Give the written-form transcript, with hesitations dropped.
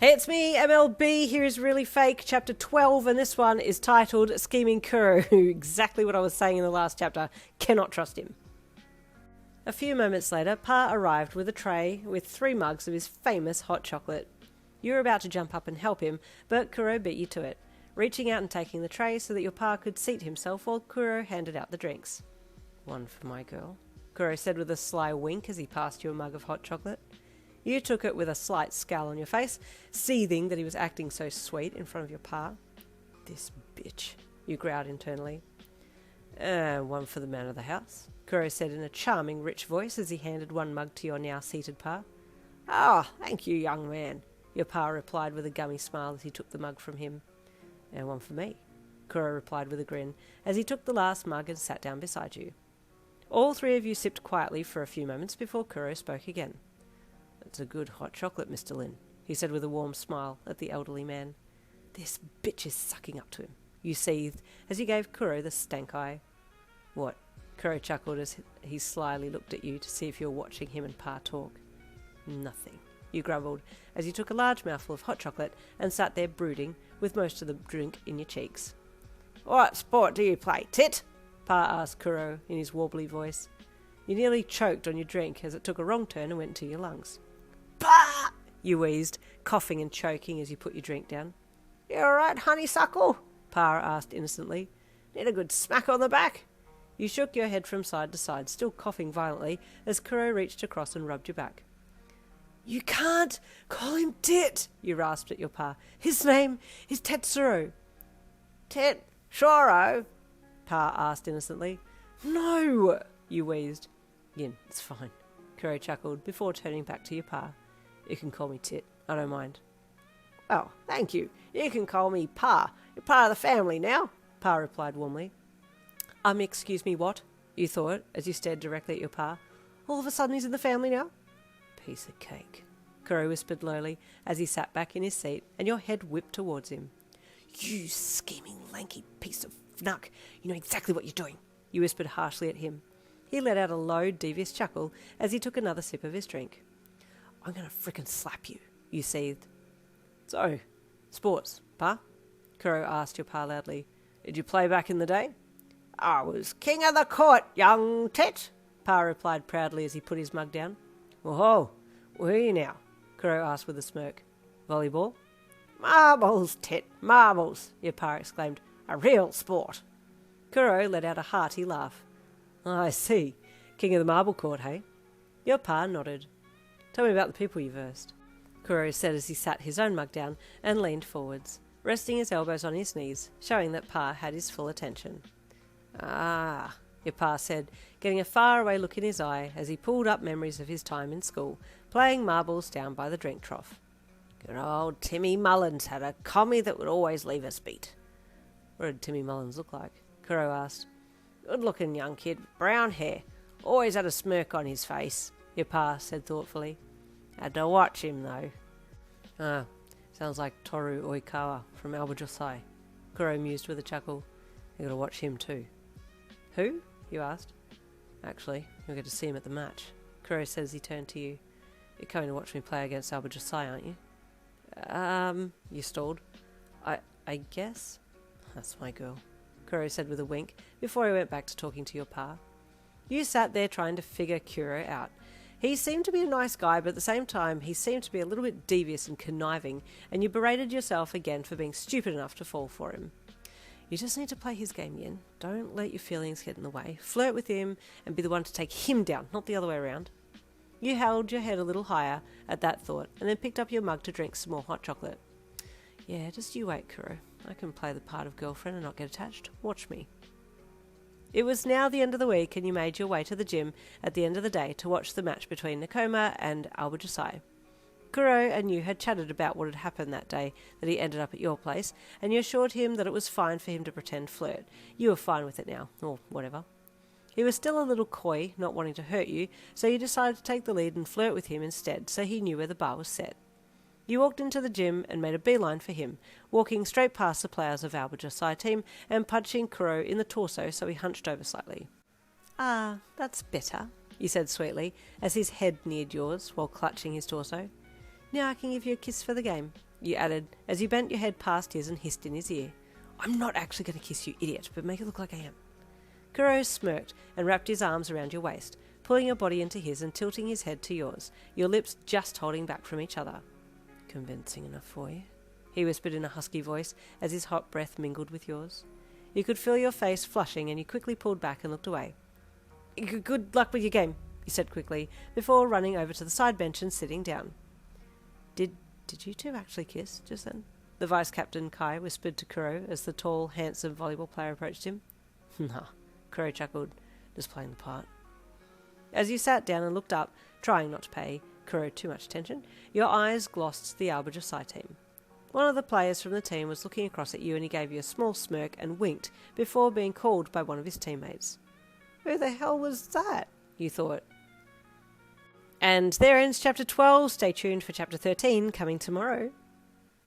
Hey, it's me, MLB. Here is Really Fake, chapter 12, and this one is titled Scheming Kuroo. Exactly what I was saying in the last chapter. Cannot trust him. A few moments later, Pa arrived with a tray with 3 mugs of his famous hot chocolate. You were about to jump up and help him, but Kuroo beat you to it, reaching out and taking the tray so that your Pa could seat himself while Kuroo handed out the drinks. "One for my girl," Kuroo said with a sly wink as he passed you a mug of hot chocolate. You took it with a slight scowl on your face, seething that he was acting so sweet in front of your Pa. "This bitch," you growled internally. "One for the man of the house," Kuroo said in a charming, rich voice as he handed one mug to your now-seated Pa. "Oh, thank you, young man," your Pa replied with a gummy smile as he took the mug from him. "And one for me," Kuroo replied with a grin as he took the last mug and sat down beside you. All 3 of you sipped quietly for a few moments before Kuroo spoke again. "It's a good hot chocolate, Mr. Lin," he said with a warm smile at the elderly man. "This bitch is sucking up to him," you seethed as you gave Kuroo the stank eye. "What?" Kuroo chuckled as he slyly looked at you to see if you were watching him and Pa talk. "Nothing," you grumbled as you took a large mouthful of hot chocolate and sat there brooding with most of the drink in your cheeks. "What sport do you play, tit?" Pa asked Kuroo in his warbly voice. You nearly choked on your drink as it took a wrong turn and went into your lungs. "Bah!" you wheezed, coughing and choking as you put your drink down. "You alright, honeysuckle?" Pa asked innocently. "Need a good smack on the back?" You shook your head from side to side, still coughing violently, as Kuroo reached across and rubbed your back. "You can't call him Tit," you rasped at your Pa. "His name is Tetsuro." "Tit Shoro?" Pa asked innocently. "No," you wheezed. "Yin, it's fine," Kuroo chuckled before turning back to your Pa. "You can call me Tit. I don't mind." "Oh, thank you. You can call me Pa. You're part of the family now," Pa replied warmly. Excuse me, what?" you thought as you stared directly at your Pa. "All of a sudden he's in the family now?" "Piece of cake," Kuroo whispered lowly as he sat back in his seat and your head whipped towards him. "You scheming, lanky piece of fnuck. You know exactly what you're doing," you whispered harshly at him. He let out a low, devious chuckle as he took another sip of his drink. "I'm going to frickin' slap you," you seethed. "So, sports, Pa?" Kuroo asked your Pa loudly. "Did you play back in the day?" "I was king of the court, young Tit," Pa replied proudly as he put his mug down. "Whoa, where are you now?" Kuroo asked with a smirk. "Volleyball?" "Marbles, Tit, marbles," your Pa exclaimed. "A real sport." Kuroo let out a hearty laugh. "I see. King of the marble court, hey?" Your Pa nodded. "Tell me about the people you versed," Kuroo said as he sat his own mug down and leaned forwards, resting his elbows on his knees, showing that Pa had his full attention. "Ah," your Pa said, getting a faraway look in his eye as he pulled up memories of his time in school, playing marbles down by the drink trough. "Good old Timmy Mullins had a commie that would always leave us beat." "What did Timmy Mullins look like?" Kuroo asked. "Good-looking young kid, brown hair, always had a smirk on his face," your Pa said thoughtfully. "Had to watch him, though." "Ah, sounds like Toru Oikawa from AobaJohsai," Kuroo mused with a chuckle. "You gotta watch him too." "Who?" you asked. "Actually, you'll get to see him at the match," Kuroo said as he turned to you. "You're coming to watch me play against AobaJohsai, aren't you?" You stalled. I guess? "That's my girl," Kuroo said with a wink before he went back to talking to your Pa. You sat there trying to figure Kuroo out. He seemed to be a nice guy, but at the same time he seemed to be a little bit devious and conniving, and you berated yourself again for being stupid enough to fall for him. You just need to play his game, Yin. Don't let your feelings get in the way. Flirt with him and be the one to take him down, not the other way around. You held your head a little higher at that thought and then picked up your mug to drink some more hot chocolate. "Yeah, just you wait, Kuroo. I can play the part of girlfriend and not get attached. Watch me." It was now the end of the week and you made your way to the gym at the end of the day to watch the match between Nakoma and AobaJohsai. Kuroo and you had chatted about what had happened that day that he ended up at your place, and you assured him that it was fine for him to pretend flirt. You were fine with it now, or whatever. He was still a little coy, not wanting to hurt you, so you decided to take the lead and flirt with him instead, so he knew where the bar was set. You walked into the gym and made a beeline for him, walking straight past the players of AobaJohsai team and punching Kuroo in the torso so he hunched over slightly. "Ah, that's better," you said sweetly, as his head neared yours while clutching his torso. "Now I can give you a kiss for the game." you added, as you bent your head past his and hissed in his ear. I'm not actually going to kiss you, idiot, but make it look like I am. Kuroo smirked and wrapped his arms around your waist, pulling your body into his and tilting his head to yours, your lips just holding back from each other. Convincing enough for you? He whispered in a husky voice as his hot breath mingled with yours. You could feel your face flushing and you quickly pulled back and looked away. Good luck with your game, he said quickly, before running over to the side bench and sitting down. Did you two actually kiss just then? The Vice-Captain Kai whispered to Kuroo as the tall, handsome volleyball player approached him. Nah, Kuroo chuckled, just playing the part. As you sat down and looked up, trying not to pay Kuroo too much attention, your eyes glossed the AobaJohsai team. One of the players from the team was looking across at you and he gave you a small smirk and winked before being called by one of his teammates. Who the hell was that? You thought. And there ends chapter 12. Stay tuned for chapter 13 coming tomorrow.